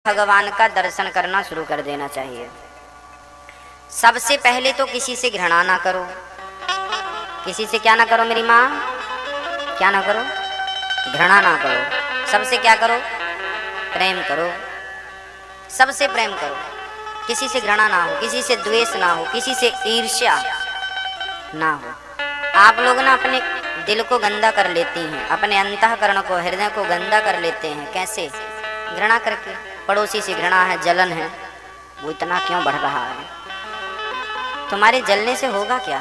भगवान का दर्शन करना शुरू कर देना चाहिए। सबसे पहले तो किसी से घृणा ना करो। किसी से क्या ना करो मेरी माँ? क्या ना करो? घृणा ना करो। सबसे क्या करो? प्रेम करो। सबसे प्रेम करो। किसी से घृणा ना हो, किसी से द्वेष ना हो, किसी से ईर्ष्या ना हो। आप लोग ना अपने दिल को गंदा कर लेती हैं, अपने अंतःकरण को, हृदय को गंदा कर लेते हैं। कैसे? घृणा करके। पड़ोसी से घृणा है, जलन है, वो इतना क्यों बढ़ रहा है? तुम्हारे जलने से होगा क्या?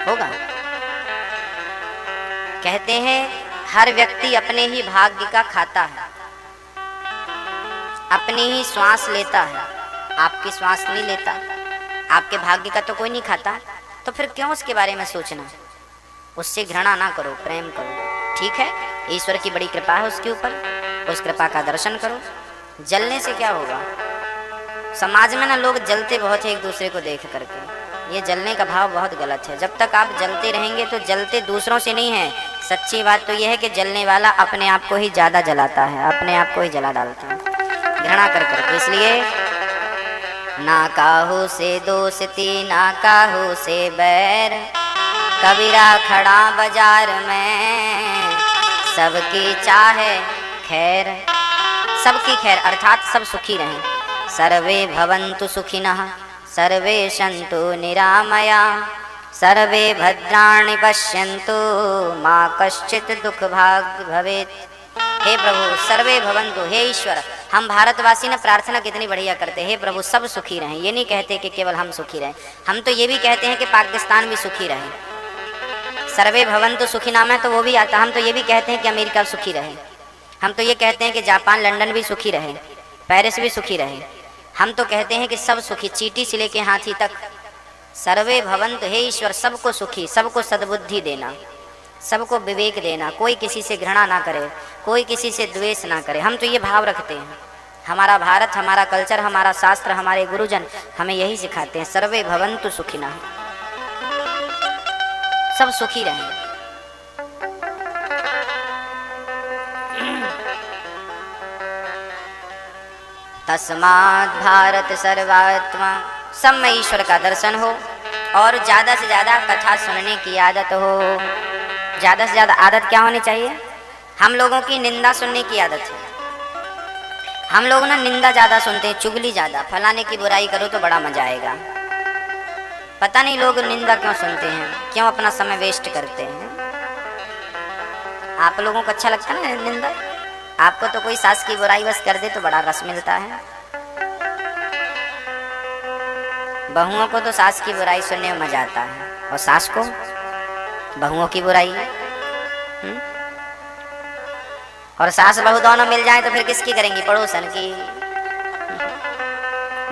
होगा? कहते हैं हर व्यक्ति अपने ही भाग्य का खाता है, अपनी ही श्वास लेता है, आपकी श्वास नहीं लेता। आपके भाग्य का तो कोई नहीं खाता, तो फिर क्यों उसके बारे में सोचना? उससे घृणा ना करो, प्रेम करो। ठीक है, ईश्वर की बड़ी कृपा है उसके ऊपर, उस कृपा का दर्शन करो। जलने से क्या होगा? समाज में ना लोग जलते बहुत है एक दूसरे को देख करके। ये जलने का भाव बहुत गलत है। जब तक आप जलते रहेंगे तो जलते दूसरों से नहीं है। सच्ची बात तो यह है कि जलने वाला अपने आप को ही ज़्यादा जलाता है, अपने आप को ही जला डालता है घृणा कर करके। इसलिए ना काहू से दोस्ती, ना काहू से बैर, कबीरा खड़ा बाजार में, सबकी चाहे खैर। सबकी खैर अर्थात सब सुखी रहें। सर्वे भवन्तु सुखिनः, सर्वे सन्तु निरामया, सर्वे भद्राणि पश्यन्तु, मा कश्चित् दुख भाग् भवेत्। हे प्रभु सर्वे भवन्तु, हे ईश्वर। हम भारतवासी ना प्रार्थना कितनी बढ़िया करते हैं, हे प्रभु सब सुखी रहें। ये नहीं कहते कि केवल हम सुखी रहें, हम तो ये भी कहते हैं कि पाकिस्तान भी सुखी रहे। सर्वे भवन्तु सुखिनाम है तो वो भी आता। हम तो ये भी कहते हैं कि अमेरिका सुखी रहे। हम तो ये कहते हैं कि जापान, लंदन भी सुखी रहे, पेरिस भी सुखी रहे। हम तो कहते हैं कि सब सुखी, चींटी से लेके हाथी तक। सर्वे भवन्तु, हे ईश्वर सबको सुखी, सबको सद्बुद्धि देना, सबको विवेक देना, कोई किसी से घृणा ना करे, कोई किसी से द्वेष ना करे। हम तो ये भाव रखते हैं। हमारा भारत, हमारा कल्चर, हमारा शास्त्र, हमारे गुरुजन हमें यही सिखाते हैं, सर्वे भवन्तु सुखिनः, सब सुखी रहें। तस्मात् भारत सर्वात्मा, सब में ईश्वर का दर्शन हो और ज़्यादा से ज़्यादा कथा सुनने की आदत हो। ज़्यादा से ज़्यादा आदत क्या होनी चाहिए? हम लोगों की निंदा सुनने की आदत है। हम लोग ना निंदा ज़्यादा सुनते हैं, चुगली ज़्यादा। फलाने की बुराई करो तो बड़ा मजा आएगा। पता नहीं लोग निंदा क्यों सुनते हैं, क्यों अपना समय वेस्ट करते हैं। आप लोगों को अच्छा लगता है ना निंदा? आपको तो कोई सास की बुराई बस कर दे तो बड़ा रस मिलता है। बहुओं को तो सास की बुराई सुनने में मजा आता है, और सास को बहुओं की बुराई। और सास बहू दोनों मिल जाएं तो फिर किसकी करेंगी? पड़ोसन की।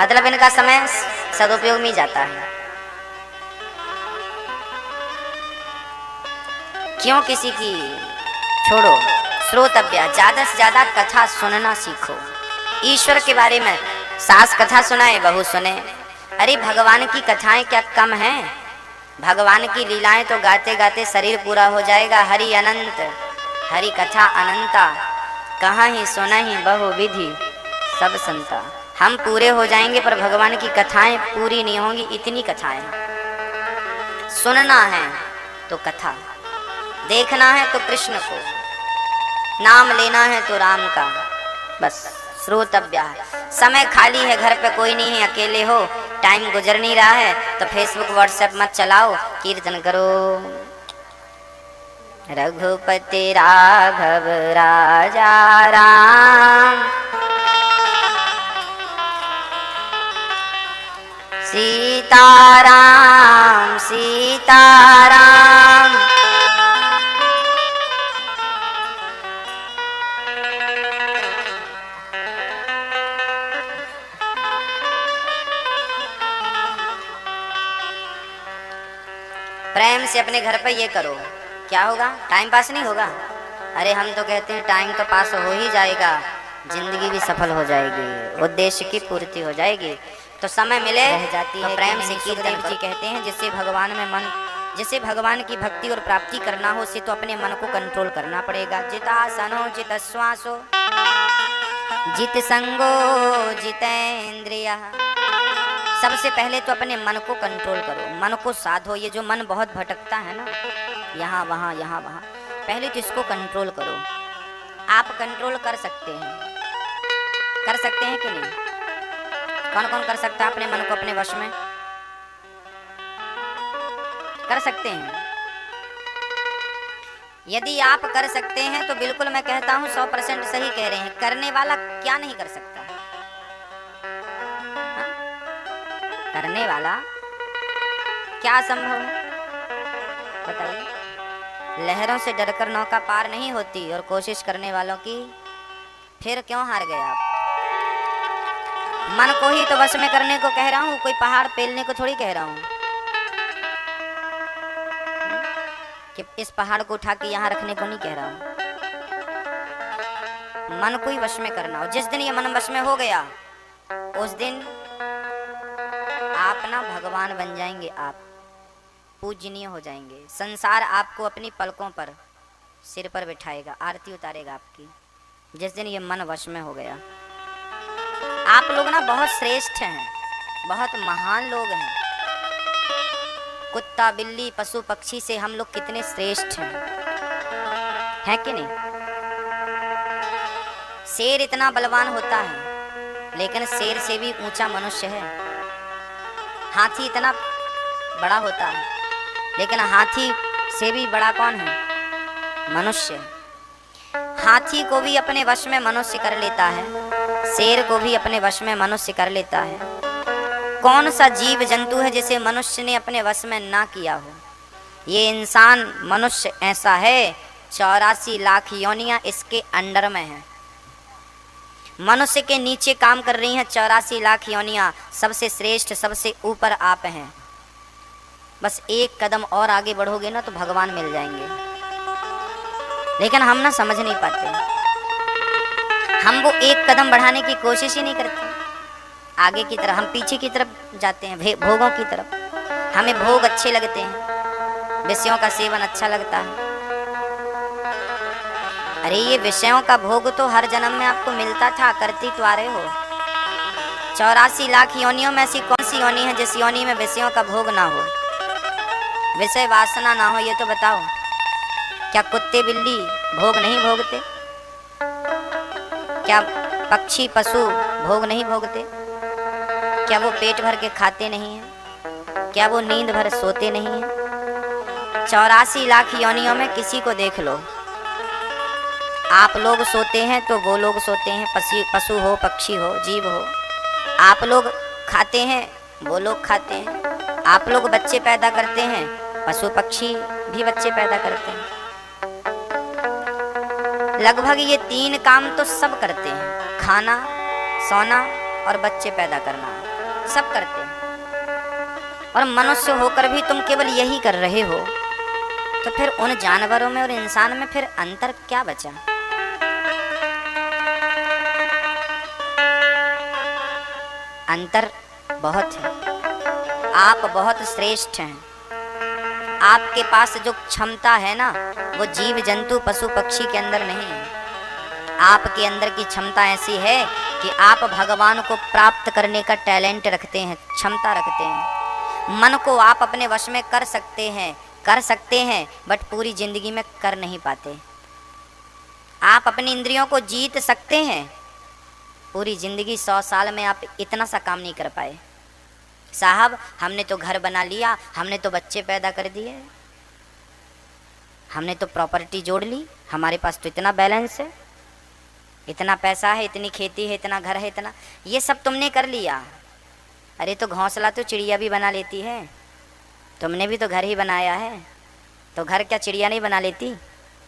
मतलब इनका समय सदुपयोग में जाता है। क्यों किसी की? छोड़ो। श्रोतव्य, ज्यादा से ज्यादा कथा सुनना सीखो। ईश्वर के बारे में सास कथा सुनाए, बहू सुने। अरे भगवान की कथाएं क्या कम हैं? भगवान की लीलाएं तो गाते गाते शरीर पूरा हो जाएगा। हरि अनंत, हरि कथा अनंता, कहाँ ही सुना ही बहु विधि सब संता। हम पूरे हो जाएंगे पर भगवान की कथाएं पूरी नहीं होंगी। इतनी कथाएं सुनना है तो कथा, देखना है तो कृष्ण को, नाम लेना है तो राम का, बस श्रोतव्य। समय खाली है, घर पे कोई नहीं है, अकेले हो, टाइम गुजर नहीं रहा है तो फेसबुक व्हाट्सएप मत चलाओ, कीर्तन करो। रघुपति राघव राजा राम, सीताराम सीताराम। प्रेम से अपने घर पर ये करो, क्या होगा? टाइम पास नहीं होगा। अरे हम तो कहते हैं टाइम तो पास हो ही जाएगा, जिंदगी भी सफल हो जाएगी, उद्देश्य की पूर्ति हो जाएगी। तो समय मिले रह जाती है। प्रेम से कीर्तन जी कहते हैं जिससे भगवान में मन, जिसे भगवान की भक्ति और प्राप्ति करना हो उसे तो अपने मन को कंट्रोल करना पड़ेगा। जितासनो जित श्वासो जित संगो जितेंद्रिय। सबसे पहले तो अपने मन को कंट्रोल करो, मन को साधो। ये जो मन बहुत भटकता है ना, यहाँ वहाँ यहाँ वहाँ, पहले तो इसको कंट्रोल करो। आप कंट्रोल कर सकते हैं, कर सकते हैं कि नहीं? कौन कौन कर सकता है अपने मन को अपने वश में? कर सकते हैं। यदि आप कर सकते हैं तो बिल्कुल मैं कहता हूं 100% सही कह रहे हैं। करने वाला क्या नहीं कर सकता? हाँ? करने वाला क्या असंभव है बताइए? लहरों से डरकर नौका पार नहीं होती, और कोशिश करने वालों की फिर क्यों हार गए आप? मन को ही तो वश में करने को कह रहा हूं, कोई पहाड़ पेलने को थोड़ी कह रहा हूं कि इस पहाड़ को उठा के यहाँ रखने को नहीं कह रहा हूं। मन को ही वश में करना हो। जिस दिन ये मन वश में हो गया, उस दिन आप ना भगवान बन जाएंगे, आप पूजनीय हो जाएंगे। संसार आपको अपनी पलकों पर, सिर पर बिठाएगा, आरती उतारेगा आपकी, जिस दिन ये मन वश में हो गया। आप लोग ना बहुत श्रेष्ठ हैं, बहुत महान लोग हैं। कुत्ता बिल्ली पशु पक्षी से हम लोग कितने श्रेष्ठ हैं कि नहीं? शेर इतना बलवान होता है, लेकिन शेर से भी ऊंचा मनुष्य है। हाथी इतना बड़ा होता है, लेकिन हाथी से भी बड़ा कौन है? मनुष्य। हाथी को भी अपने वश में मनुष्य कर लेता है, शेर को भी अपने वश में मनुष्य कर लेता है। कौन सा जीव जंतु है जिसे मनुष्य ने अपने वश में ना किया हो? ये इंसान मनुष्य ऐसा है, 84 लाख योनियां इसके अंडर में है। मनुष्य के नीचे काम कर रही हैं 84 लाख योनियां। सबसे श्रेष्ठ, सबसे ऊपर आप हैं। बस एक कदम और आगे बढ़ोगे ना तो भगवान मिल जाएंगे, लेकिन हम ना समझ नहीं पाते। हम वो एक कदम बढ़ाने की कोशिश ही नहीं करते। आगे की तरफ, हम पीछे की तरफ जाते हैं, भोगों की तरफ। हमें भोग अच्छे लगते हैं, विषयों का सेवन अच्छा लगता है। अरे ये विषयों का भोग तो हर जन्म में आपको मिलता था, करती तो आ रहे हो। 84 लाख योनियों में ऐसी कौन सी योनि है जिस योनि में विषयों का भोग ना हो, विषय वासना ना हो? ये तो बताओ। क्या कुत्ते बिल्ली भोग नहीं भोगते? क्या पक्षी पशु भोग नहीं भोगते? क्या वो पेट भर के खाते नहीं हैं? क्या वो नींद भर सोते नहीं हैं? 84 लाख योनियों में किसी को देख लो, आप लोग सोते हैं तो वो लोग सोते हैं, पशु हो पक्षी हो जीव हो। आप लोग खाते हैं, वो लोग खाते हैं। आप लोग बच्चे पैदा करते हैं, पशु पक्षी भी बच्चे पैदा करते हैं। लगभग ये 3 काम तो सब करते हैं, खाना, सोना और बच्चे पैदा करना, सब करते हैं। और मनुष्य होकर भी तुम केवल यही कर रहे हो, तो फिर उन जानवरों में और इंसान में फिर अंतर क्या बचा? अंतर बहुत है। आप बहुत श्रेष्ठ हैं। आपके पास जो क्षमता है ना, वो जीव जंतु पशु पक्षी के अंदर नहीं है। आपके अंदर की क्षमता ऐसी है कि आप भगवान को प्राप्त करने का टैलेंट रखते हैं, क्षमता रखते हैं। मन को आप अपने वश में कर सकते हैं, बट पूरी जिंदगी में कर नहीं पाते। आप अपनी इंद्रियों को जीत सकते हैं, पूरी जिंदगी 100 साल में आप इतना सा काम नहीं कर पाए। साहब हमने तो घर बना लिया, हमने तो बच्चे पैदा कर दिए, हमने तो प्रॉपर्टी जोड़ ली, हमारे पास तो इतना बैलेंस है, इतना पैसा है, इतनी खेती है, इतना घर है, इतना, ये सब तुमने कर लिया। अरे तो घोंसला तो चिड़िया भी बना लेती है, तुमने भी तो घर ही बनाया है, तो घर क्या चिड़िया नहीं बना लेती?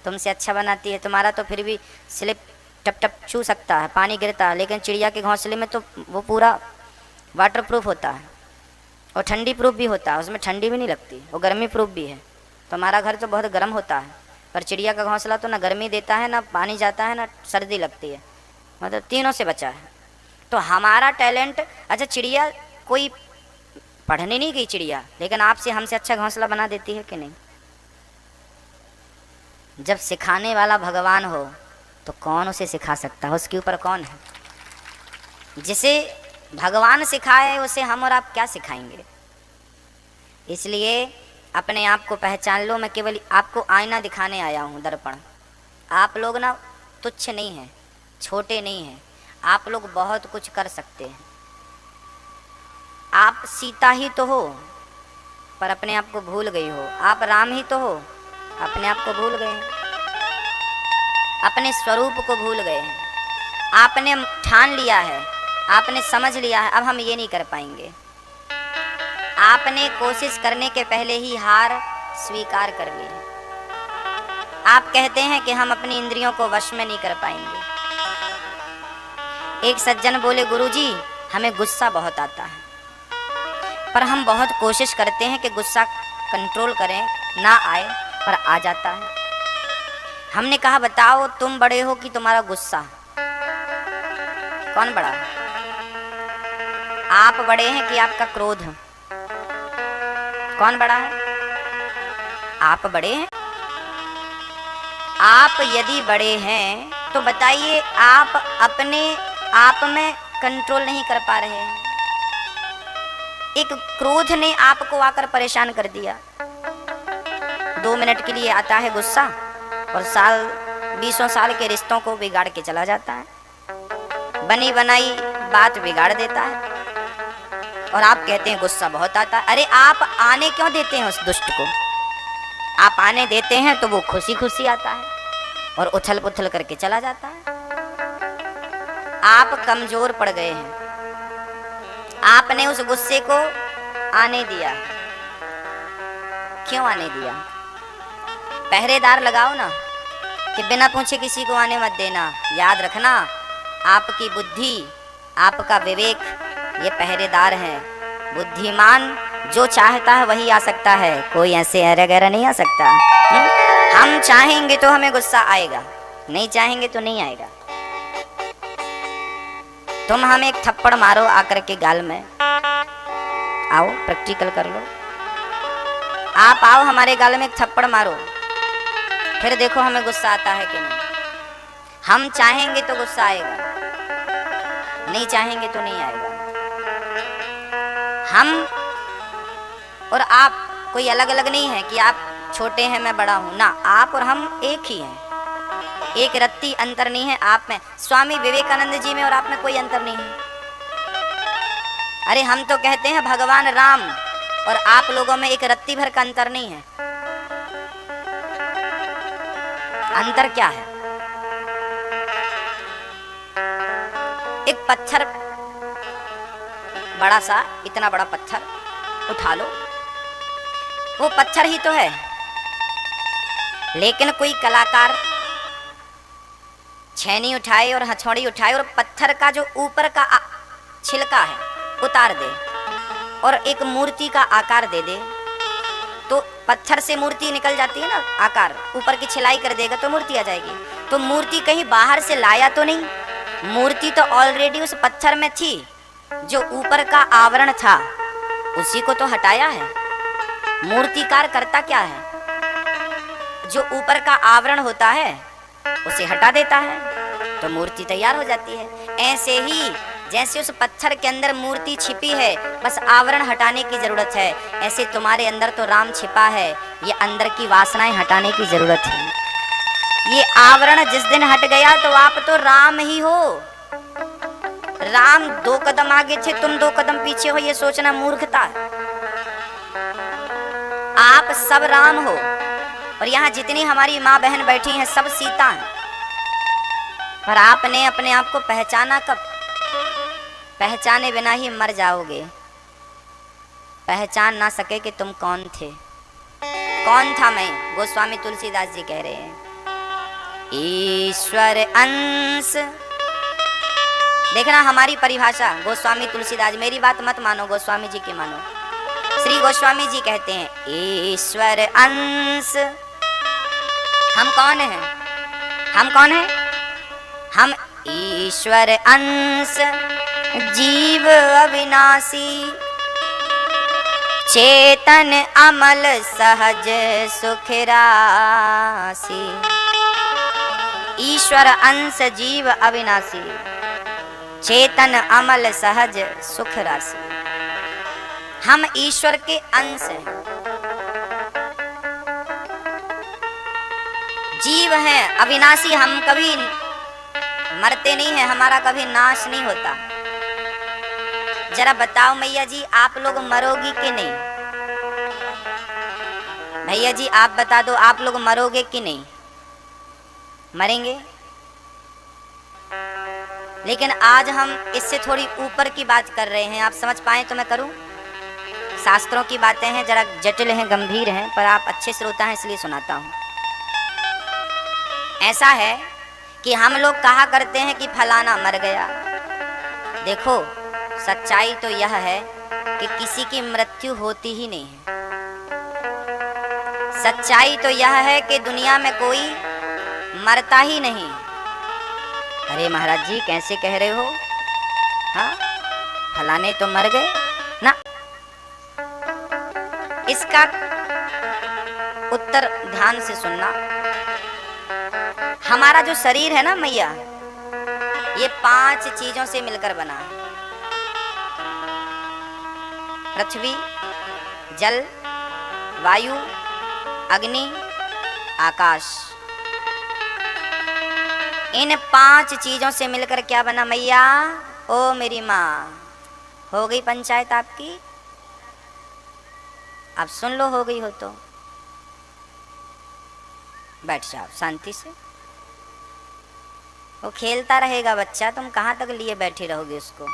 तुमसे अच्छा बनाती है। तुम्हारा तो फिर भी स्लिप टप टप छू सकता है, पानी गिरता है, लेकिन चिड़िया के घोंसले में तो वो पूरा वाटर प्रूफ होता है और ठंडी प्रूफ भी होता है, उसमें ठंडी भी नहीं लगती, वो गर्मी प्रूफ भी है। तुम्हारा घर तो बहुत गर्म होता है, पर चिड़िया का घोंसला तो ना गर्मी देता है, ना पानी जाता है, ना सर्दी लगती है, मतलब तीनों से बचा है। तो हमारा टैलेंट, अच्छा चिड़िया कोई पढ़ने नहीं गई चिड़िया, लेकिन आपसे हमसे अच्छा घोंसला बना देती है कि नहीं? जब सिखाने वाला भगवान हो तो कौन उसे सिखा सकता है? उसके ऊपर कौन है? जिसे भगवान सिखाए उसे हम और आप क्या सिखाएंगे। इसलिए अपने आप को पहचान लो। मैं केवल आपको आईना दिखाने आया हूँ, दर्पण। आप लोग ना तुच्छ नहीं हैं, छोटे नहीं हैं, आप लोग बहुत कुछ कर सकते हैं। आप सीता ही तो हो पर अपने आप को भूल गई हो, आप राम ही तो हो अपने आप को भूल गए हैं, अपने स्वरूप को भूल गए हैं। आपने ठान लिया है, आपने समझ लिया है, अब हम ये नहीं कर पाएंगे। आपने कोशिश करने के पहले ही हार स्वीकार कर ली है। आप कहते हैं कि हम अपनी इंद्रियों को वश में नहीं कर पाएंगे। एक सज्जन बोले, गुरुजी हमें गुस्सा बहुत आता है, पर हम बहुत कोशिश करते हैं कि गुस्सा कंट्रोल करें, ना आए, पर आ जाता है। हमने कहा बताओ तुम बड़े हो कि तुम्हारा गुस्सा? कौन बड़ा है? आप बड़े हैं कि आपका क्रोध? कौन बड़ा है? आप बड़े हैं। आप यदि बड़े हैं तो बताइए आप अपने आप में कंट्रोल नहीं कर पा रहे हैं। एक क्रोध ने आपको आकर परेशान कर दिया। 2 मिनट के लिए आता है गुस्सा और साल 20 साल के रिश्तों को बिगाड़ के चला जाता है, बनी बनाई बात बिगाड़ देता है। और आप कहते हैं गुस्सा बहुत आता है। अरे आप आने क्यों देते हैं उस दुष्ट को? आप आने देते हैं तो वो खुशी खुशी आता है और उछल पुछल करके चला जाता है। आप कमजोर पड़ गए हैं, आपने उस गुस्से को आने दिया। क्यों आने दिया? पहरेदार लगाओ ना कि बिना पूछे किसी को आने मत देना। याद रखना, आपकी बुद्धि, आपका विवेक ये पहरेदार है। बुद्धिमान जो चाहता है वही आ सकता है, कोई ऐसे ऐरा गैरा नहीं आ सकता। हम चाहेंगे तो हमें गुस्सा आएगा, नहीं चाहेंगे तो नहीं आएगा। तुम हमें एक थप्पड़ मारो आकर के गाल में, आओ प्रैक्टिकल कर लो। आप आओ हमारे गाल में एक थप्पड़ मारो, फिर देखो हमें गुस्सा आता है कि नहीं। हम चाहेंगे तो गुस्सा आएगा, नहीं चाहेंगे तो नहीं आएगा। हम और आप कोई अलग अलग नहीं है कि आप छोटे हैं मैं बड़ा हूं ना, आप और हम एक ही हैं। एक रत्ती अंतर नहीं है आप में, स्वामी विवेकानंद जी में और आप में कोई अंतर नहीं है। अरे हम तो कहते हैं भगवान राम, और आप लोगों में एक रत्ती भर का अंतर नहीं है। अंतर क्या है? एक पत्थर, बड़ा सा, इतना बड़ा पत्थर उठा लो, वो पत्थर ही तो है। लेकिन कोई कलाकार छेनी उठाए और हथौड़ी उठाए और पत्थर का जो ऊपर का छिलका है उतार दे और एक मूर्ति का आकार दे दे, तो पत्थर से मूर्ति निकल जाती है ना, आकार ऊपर की छिलाई कर देगा तो मूर्ति आ जाएगी। तो मूर्ति कहीं बाहर से लाया तो नहीं, मूर्ति तो ऑलरेडी उस पत्थर में थी। जो ऊपर का आवरण था उसी को तो हटाया है। मूर्तिकार करता क्या है? जो ऊपर का आवरण होता है उसे हटा देता है तो मूर्ति तैयार हो जाती है। ऐसे ही जैसे उस पत्थर के अंदर मूर्ति छिपी है, बस आवरण हटाने की जरूरत है, ऐसे तुम्हारे अंदर तो राम छिपा है, ये अंदर की वासनाएं हटाने की जरूरत है। ये आवरण जिस दिन हट गया तो आप तो राम ही हो। राम 2 कदम आगे थे, तुम 2 कदम पीछे हो, ये सोचना मूर्खता है। आप सब राम हो, और यहाँ जितनी हमारी माँ बहन बैठी हैं सब सीता हैं। पर आपने अपने आप को पहचाना कब? पहचाने बिना ही मर जाओगे। पहचान ना सके कि तुम कौन थे। कौन था मैं? गोस्वामी तुलसीदास जी कह रहे हैं, ईश्वर अंश। देखना हमारी परिभाषा गोस्वामी तुलसीदास, मेरी बात मत मानो, गोस्वामी जी की मानो। श्री गोस्वामी जी कहते हैं ईश्वर अंश। हम कौन हैं? हम कौन हैं? हम ईश्वर अंश, जीव अविनाशी, चेतन अमल सहज सुख राशि। ईश्वर अंश, जीव अविनाशी, चेतन अमल सहज सुख राशि। हम ईश्वर के अंश हैं, जीव हैं, अविनाशी। हम कभी मरते नहीं हैं, हमारा कभी नाश नहीं होता। जरा बताओ मैया जी, आप लोग मरोगी कि नहीं? भैया जी आप बता दो, आप लोग मरोगे कि नहीं? मरेंगे। लेकिन आज हम इससे थोड़ी ऊपर की बात कर रहे हैं, आप समझ पाए तो मैं करूं। शास्त्रों की बातें हैं, जरा जटिल हैं, गंभीर हैं, पर आप अच्छे श्रोता हैं इसलिए सुनाता हूं। ऐसा है कि हम लोग कहा करते हैं कि फलाना मर गया। देखो सच्चाई तो यह है कि किसी की मृत्यु होती ही नहीं है। सच्चाई तो यह है कि दुनिया में कोई मरता ही नहीं। अरे महाराज जी कैसे कह रहे हो? हाँ फलाने तो मर गए ना। इसका उत्तर ध्यान से सुनना। हमारा जो शरीर है ना मैया, ये 5 चीजों से मिलकर बना है। पृथ्वी, जल, वायु, अग्नि, आकाश। इन 5 चीजों से मिलकर क्या बना मैया? ओ मेरी माँ, हो गई पंचायत आपकी? अब सुन लो, हो गई हो तो बैठ जाओ शांति से। वो खेलता रहेगा बच्चा, तुम कहाँ तक लिए बैठे रहोगे उसको?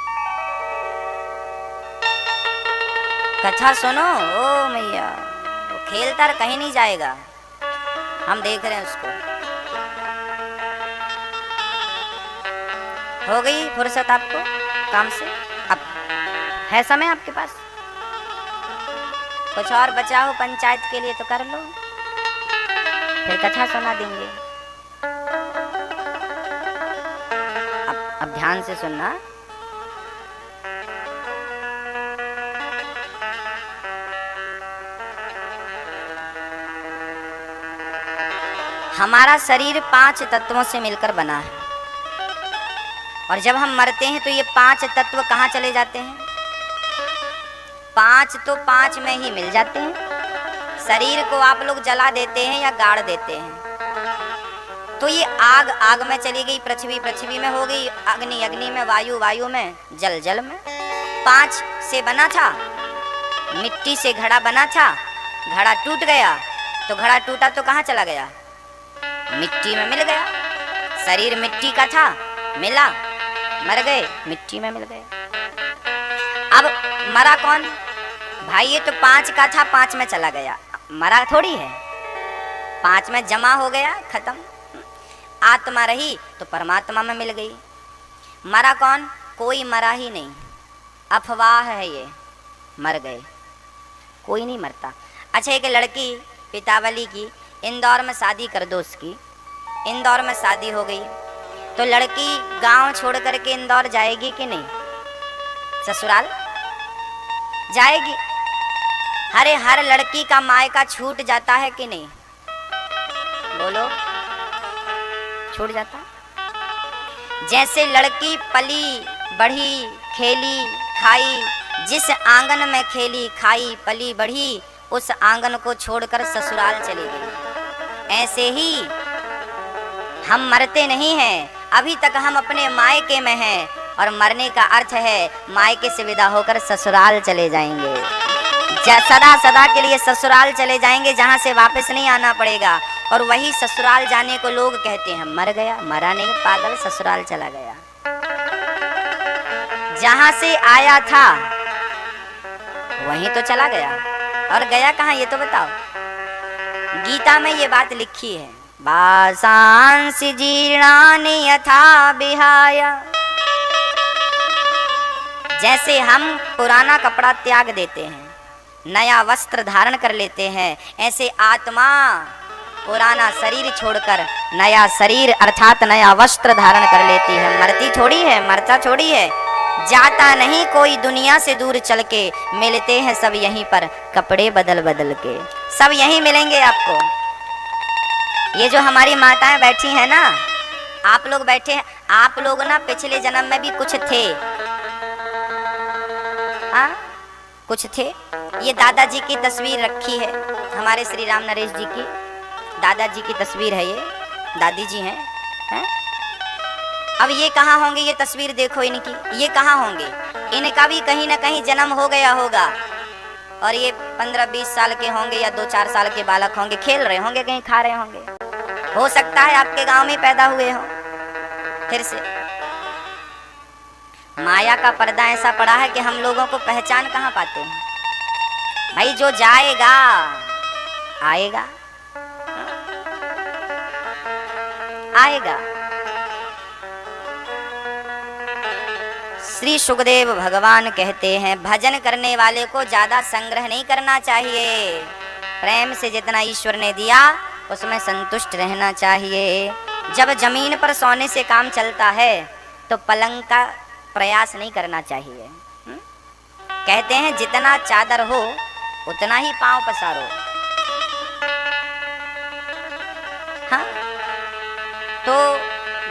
कथा सुनो। ओ मैया, वो खेलता कहीं नहीं जाएगा, हम देख रहे हैं उसको। हो गई फुर्सत आपको काम से? अब है समय आपके पास? कुछ और बचा हो पंचायत के लिए तो कर लो, फिर कथा सुना देंगे। अब ध्यान से सुनना। हमारा शरीर 5 तत्वों से मिलकर बना है, और जब हम मरते हैं तो ये 5 तत्व कहाँ चले जाते हैं? 5 तो 5 में ही मिल जाते हैं। शरीर को आप लोग जला देते हैं या गाड़ देते हैं, तो ये आग, आग में चली गई, पृथ्वी, पृथ्वी में हो गई अग्नि, अग्नि में वायु, वायु में जल, जल में। 5 से बना था, मिट्टी से घड़ा बना था, घड़ा टूट गया, तो घड़ा टूटा तो कहाँ चला गया? मिट्टी में मिल गया। शरीर मिट्टी का था, मिला, मर गए, मिट्टी में मिल गए। अब मरा कौन? भाई ये तो 5 का था, 5 में चला गया, मरा थोड़ी है। 5 में जमा हो गया, खत्म। आत्मा रही तो परमात्मा में मिल गई। मरा कौन? कोई मरा ही नहीं, अफवाह है ये, मर गए, कोई नहीं मरता। अच्छा एक लड़की पितावली की, इंदौर में शादी कर दो उसकी, इंदौर में शादी हो गई, तो लड़की गांव छोड़ करके इंदौर जाएगी कि नहीं? ससुराल जाएगी। अरे हर लड़की का मायका छूट जाता है कि नहीं? बोलो, छूट जाता। जैसे लड़की पली बढ़ी, खेली खाई, जिस आंगन में खेली खाई पली बढ़ी, उस आंगन को छोड़कर ससुराल चली गई। ऐसे ही हम मरते नहीं हैं, अभी तक हम अपने मायके में हैं, और मरने का अर्थ है मायके से विदा होकर ससुराल चले जाएंगे। सदा सदा के लिए ससुराल चले जाएंगे, जहाँ से वापस नहीं आना पड़ेगा। और वही ससुराल जाने को लोग कहते हैं मर गया। मरा नहीं पागल, ससुराल चला गया। जहाँ से आया था वहीं तो चला गया, और गया कहाँ ये तो बताओ। गीता में ये बात लिखी है, वासांसि जीर्णानि यथा विहाय। जैसे हम पुराना कपड़ा त्याग देते हैं, नया वस्त्र धारण कर लेते हैं, ऐसे आत्मा पुराना शरीर छोड़कर नया शरीर अर्थात नया वस्त्र धारण कर लेती है। मरती थोड़ी है, मरता थोड़ी है, जाता नहीं कोई दुनिया से दूर चल के, मिलते हैं सब यहीं पर कपड़े बदल बदल के, सब यहीं मिलेंगे आपको। ये जो हमारी माताएं बैठी हैं ना, आप लोग बैठे हैं, आप लोग ना पिछले जन्म में भी कुछ थे। हाँ कुछ थे। ये दादाजी की तस्वीर रखी है, हमारे श्री राम नरेश जी की दादाजी की तस्वीर है। ये दादी जी हैं है? अब ये कहाँ होंगे? ये तस्वीर देखो इनकी, ये कहाँ होंगे? इनका भी कहीं ना कहीं जन्म हो गया होगा और ये 15-20 साल के होंगे या 2-4 साल के बालक होंगे, खेल रहे होंगे, कहीं खा रहे होंगे। हो सकता है आपके गांव में पैदा हुए हो। फिर से माया का पर्दा ऐसा पड़ा है कि हम लोगों को पहचान कहाँ पाते हैं। भाई जो जाएगा आएगा, आएगा। श्री सुखदेव भगवान कहते हैं भजन करने वाले को ज्यादा संग्रह नहीं करना चाहिए, प्रेम से जितना ईश्वर ने दिया उसमें संतुष्ट रहना चाहिए। जब जमीन पर सोने से काम चलता है तो पलंग का प्रयास नहीं करना चाहिए। कहते हैं जितना चादर हो उतना ही पांव पसारो। हाँ तो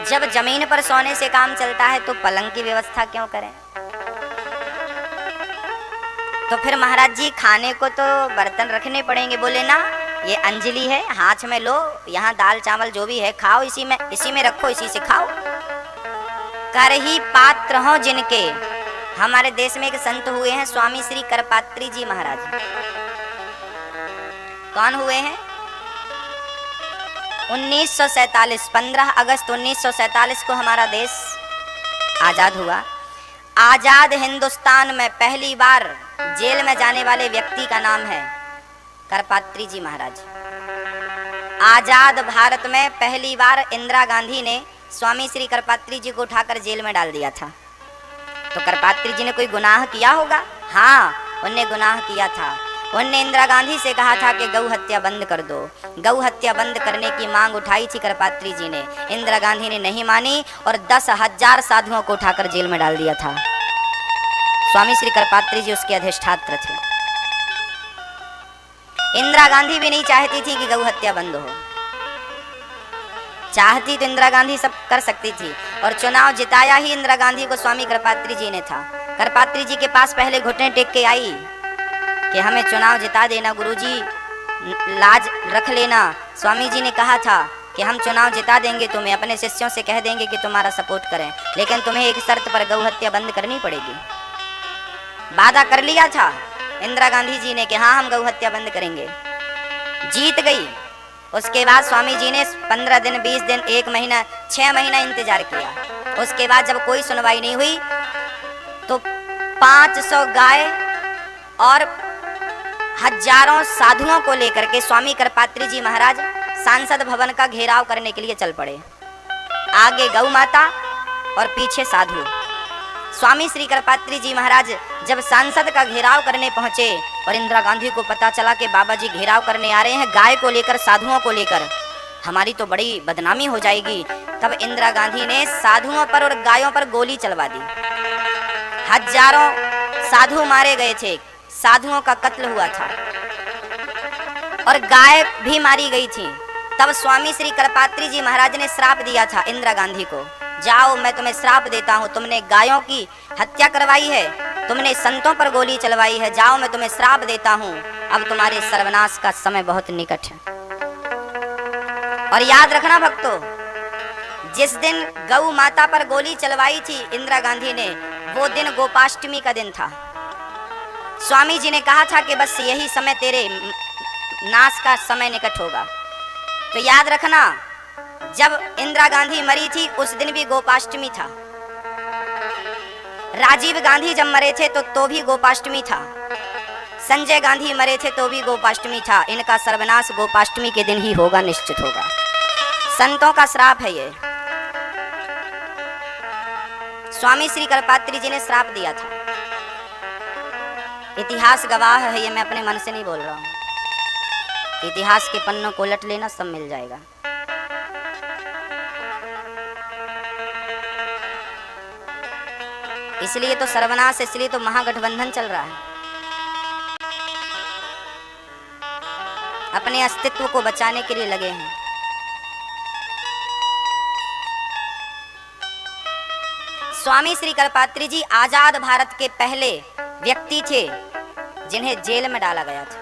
जब जमीन पर सोने से काम चलता है तो पलंग की व्यवस्था क्यों करें? तो फिर महाराज जी खाने को तो बर्तन रखने पड़ेंगे। बोले ना ये अंजलि है, हाथ में लो, यहाँ दाल चावल जो भी है खाओ, इसी में रखो, इसी से खाओ। कर ही पात्र हो जिनके। हमारे देश में एक संत हुए हैं स्वामी श्री करपात्री जी महाराज। कौन हुए हैं? 1947 15 अगस्त 1947 को हमारा देश आजाद हुआ। आजाद हिंदुस्तान में पहली बार जेल में जाने वाले व्यक्ति का नाम है करपात्री जी महाराज। आजाद भारत में पहली बार इंदिरा गांधी ने स्वामी श्री करपात्री जी को उठाकर जेल में डाल दिया था। तो करपात्री जी ने कोई गुनाह किया होगा? हाँ उनने गुनाह किया था। उनने इंदिरा गांधी से कहा था कि गौ हत्या बंद कर दो। गौ हत्या बंद करने की मांग उठाई थी करपात्री जी ने। इंदिरा गांधी ने नहीं मानी और 10,000 साधुओं को उठाकर जेल में डाल दिया था। स्वामी श्री करपात्री जी उसके अधिष्ठात्र थे। इंदिरा गांधी भी नहीं चाहती थी कि गौ हत्या बंद हो। चाहती तो इंदिरा गांधी सब कर सकती थी और चुनाव जिताया ही इंदिरा गांधी को स्वामी करपात्री जी ने था। करपात्री जी के पास पहले घुटने टेक के आई कि हमें चुनाव जिता देना गुरुजी, लाज रख लेना। स्वामी जी ने कहा था कि हम चुनाव जिता देंगे तुम्हें, अपने शिष्यों से कह देंगे कि तुम्हारा सपोर्ट करें, लेकिन तुम्हें एक शर्त पर गौ हत्या बंद करनी पड़ेगी। वादा कर लिया था इंदिरा गांधी जी ने कि हाँ हम गौ हत्या बंद करेंगे। जीत गई। उसके बाद स्वामी जी ने 15 दिन 20 दिन 1 महीना 6 महीना इंतजार किया। उसके बाद जब कोई सुनवाई नहीं हुई तो 500 गाय और हजारों साधुओं को लेकर के स्वामी करपात्री जी महाराज सांसद भवन का घेराव करने के लिए चल पड़े। आगे गौ माता और पीछे साधु। स्वामी श्री करपात्री जी महाराज जब सांसद का घेराव करने पहुंचे और इंदिरा गांधी को पता चला कि बाबा जी घेराव करने आ रहे हैं गाय को लेकर, साधुओं को लेकर, हमारी तो बड़ी बदनामी हो जाएगी, तब इंदिरा गांधी ने साधुओं पर और गायों पर गोली चलवा दी। हजारों साधु मारे गए थे, साधुओं का कत्ल हुआ था और गाय भी मारी गई थी। तब स्वामी श्री करपात्री जी महाराज ने श्राप दिया था इंदिरा गांधी को, जाओ मैं तुम्हें श्राप देता हूँ, तुमने गायों की हत्या करवाई है, तुमने संतों पर गोली चलवाई है, जाओ मैं तुम्हें श्राप देता हूँ, अब तुम्हारे सर्वनाश का समय बहुत निकट है। और याद रखना भक्तों, जिस दिन गौ माता पर गोली चलवाई थी इंदिरा गांधी ने, वो दिन गोपाष्टमी का दिन था। स्वामी जी ने कहा था कि बस यही समय तेरे नाश का समय निकट होगा। तो याद रखना, जब इंदिरा गांधी मरी थी उस दिन भी गोपाष्टमी था। राजीव गांधी जब मरे थे तो भी गोपाष्टमी था। संजय गांधी मरे थे तो भी गोपाष्टमी था। इनका सर्वनाश गोपाष्टमी के दिन ही होगा, निश्चित होगा। संतों का श्राप है ये। स्वामी श्री करपात्री जी ने श्राप दिया था। इतिहास गवाह है ये, मैं अपने मन से नहीं बोल रहा हूं। इतिहास के पन्नों को उलट लेना, सब मिल जाएगा। इसलिए तो सर्वनाश, इसलिए तो महागठबंधन चल रहा है। अपने अस्तित्व को बचाने के लिए लगे हैं। स्वामी श्री कल्पात्री जी आजाद भारत के पहले व्यक्ति थे जिन्हें जेल में डाला गया था।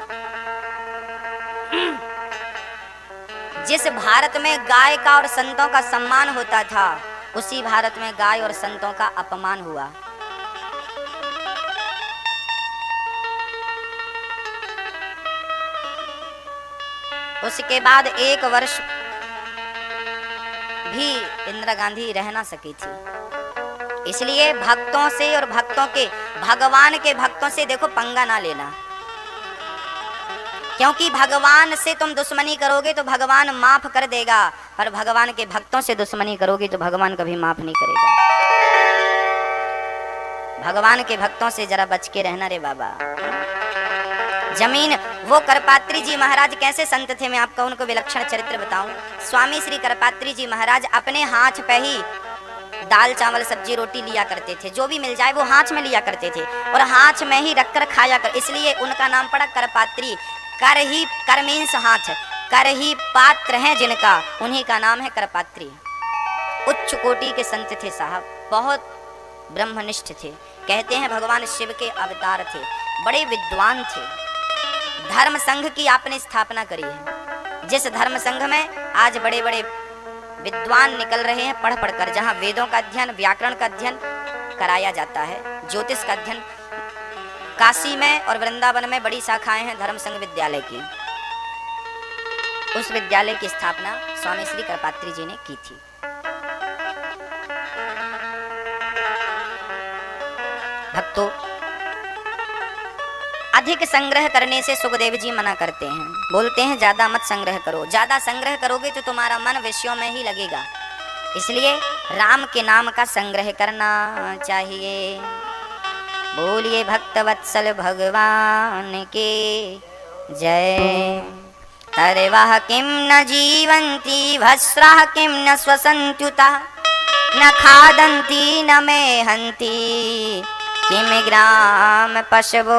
जिस भारत में गाय का और संतों का सम्मान होता था, उसी भारत में गाय और संतों का अपमान हुआ। उसके बाद 1 वर्ष भी इंदिरा गांधी रह ना सकी थी। इसलिए भक्तों से और भक्तों के, भगवान के भक्तों से देखो पंगा ना लेना, क्योंकि भगवान से तुम दुश्मनी करोगे तो भगवान माफ कर देगा, पर भगवान के भक्तों से दुश्मनी करोगे तो भगवान कभी माफ नहीं करेगा। भगवान के भक्तों से जरा बच के रहना रे बाबा। जमीन, वो करपात्री जी महाराज कैसे संत थे, मैं आपको उनको विलक्षण चरित्र बताऊं। स्वामी श्री करपात्री जी महाराज अपने हाथ पे ही दाल चावल सब्जी रोटी लिया करते थे, जो भी मिल जाए वो हाथ में लिया करते थे और हाथ में ही रखकर खाया कर, इसलिए उनका नाम पड़ा करपात्री। कर ही, कर मीन्स हाथ, कर ही पात्र हैं जिनका, उन्हीं का नाम है करपात्री। उच्च कोटि के संत थे साहब, बहुत ब्रह्मनिष्ठ थे, कहते हैं भगवान शिव के अवतार थे, बड़े विद्वान थे। धर्म संघ की आपने स्थापना करी है, जिस धर्म संघ में आज बड़े बड़े विद्वान निकल रहे हैं पढ़ पढ़कर, जहाँ वेदों का अध्ययन, व्याकरण का अध्ययन कराया जाता है, ज्योतिष का अध्ययन। काशी में और वृंदावन में बड़ी शाखाएं हैं धर्म संघ विद्यालय की। उस विद्यालय की स्थापना स्वामी श्री करपात्री जी ने की थी। भक्तों, अधिक संग्रह करने से सुखदेव जी मना करते हैं, बोलते हैं ज्यादा मत संग्रह करो, ज्यादा संग्रह करोगे तो तुम्हारा मन विषयों में ही लगेगा। इसलिए राम के नाम का संग्रह करना चाहिए। बोलिए भक्त वत्सल भगवान के जय। तरवाह किम न जीवंती भस्राः किम न स्वसंत्युता, न खादंती न मेहंती किम ग्राम पशवो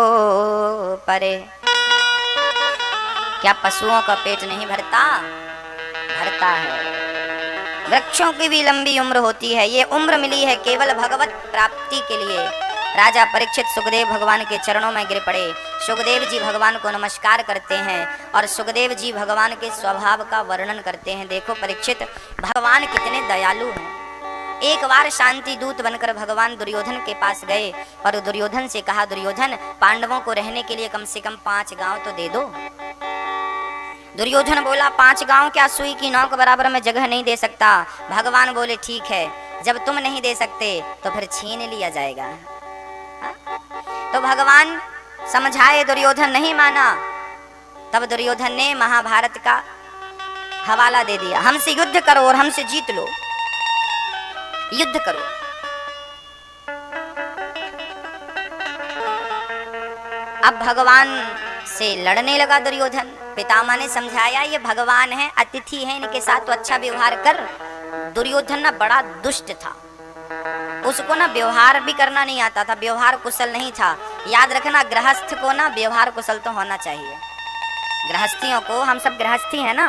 परे। क्या पशुओं का पेट नहीं भरता? भरता है। वृक्षों की भी लंबी उम्र होती है, ये उम्र मिली है केवल भगवत प्राप्ति के लिए। राजा परीक्षित सुखदेव भगवान के चरणों में गिर पड़े। सुखदेव जी भगवान को नमस्कार करते हैं और सुखदेव जी भगवान के स्वभाव का वर्णन करते हैं। देखो परीक्षित, भगवान कितने दयालु हैं। एक बार शांति दूत बनकर भगवान दुर्योधन के पास गए और दुर्योधन से कहा, दुर्योधन पांडवों को रहने के लिए कम से कम 5 गांव तो दे दो। दुर्योधन बोला, 5 गांव क्या, सुई की नोक बराबर में जगह नहीं दे सकता। भगवान बोले, ठीक है, जब तुम नहीं दे सकते तो फिर छीन लिया जाएगा। तो भगवान समझाए, दुर्योधन नहीं माना। तब दुर्योधन ने महाभारत का हवाला दे दिया, हमसे युद्ध करो और हमसे जीत लो, युद्ध करो। अब भगवान से लड़ने लगा दुर्योधन। पितामह ने समझाया, ये भगवान है, अतिथि है, इनके साथ तो अच्छा व्यवहार कर। दुर्योधन ना बड़ा दुष्ट था, उसको ना व्यवहार भी करना नहीं आता था, व्यवहार कुशल नहीं था। याद रखना, गृहस्थ को ना व्यवहार कुशल तो होना चाहिए। गृहस्थियों को, हम सब गृहस्थी है ना,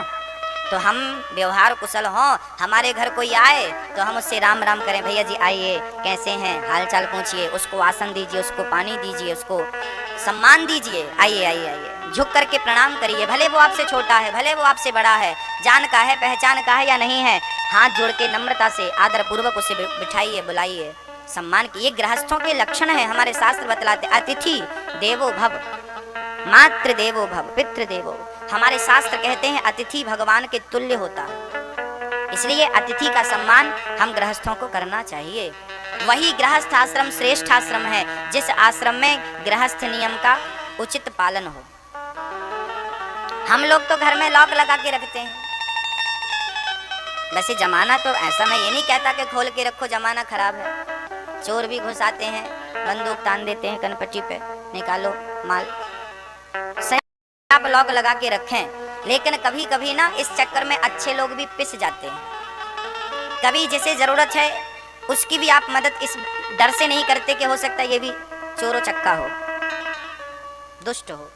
तो हम व्यवहार कुशल हों। हमारे घर कोई आए तो हम उससे राम राम करें, भैया जी आइए, कैसे हैं, हाल चाल पूछिए, उसको आसन दीजिए, उसको पानी दीजिए, उसको सम्मान दीजिए, आइए आइए आइए, झुक करके प्रणाम करिए। भले वो आपसे छोटा है, भले वो आपसे बड़ा है, जान का है, पहचान का है या नहीं है, हाथ जोड़ के नम्रता से आदर पूर्वक उसे बिठाइए, बुलाइए, सम्मान की। ये गृहस्थों के लक्षण है, हमारे शास्त्र बतलाते। अतिथि देवो भव, मातृ देवो भव, पितृ देवो। हमारे शास्त्र कहते हैं अतिथि भगवान के तुल्य होता है, इसलिए अतिथि का सम्मान हम गृहस्थों को करना चाहिए। वही गृहस्थ आश्रम श्रेष्ठ आश्रम है, जिस आश्रम में गृहस्थ नियम का उचित पालन हो। हम लोग तो घर में लॉक लगा के रखते हैं। वैसे जमाना तो ऐसा, मैं ये नहीं कहता कि खोल के रखो, जमाना खराब है। चोर भी घुस आते हैं, बंदूक तान देते हैं कनपट्टी पे, निकालो माल। सही आप लॉक लगा के रखें, लेकिन कभी कभी ना इस चक्कर में अच्छे लोग भी पिस जाते हैं। कभी जिसे जरूरत है उसकी भी आप मदद इस डर से नहीं करते कि हो सकता है ये भी चोरो चक्का हो, दुष्ट हो।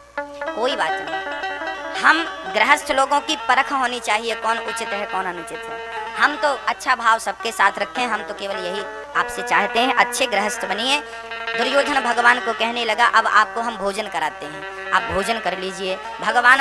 कोई बात नहीं, हम गृहस्थ लोगों की परख होनी चाहिए, कौन उचित है कौन अनुचित है। हम तो अच्छा भाव सबके साथ रखें, हम तो केवल यही आपसे चाहते हैं अच्छे गृहस्थ बनिए। दुर्योधन भगवान को कहने लगा अब आपको हम भोजन कराते हैं, आप भोजन कर लीजिए। भगवान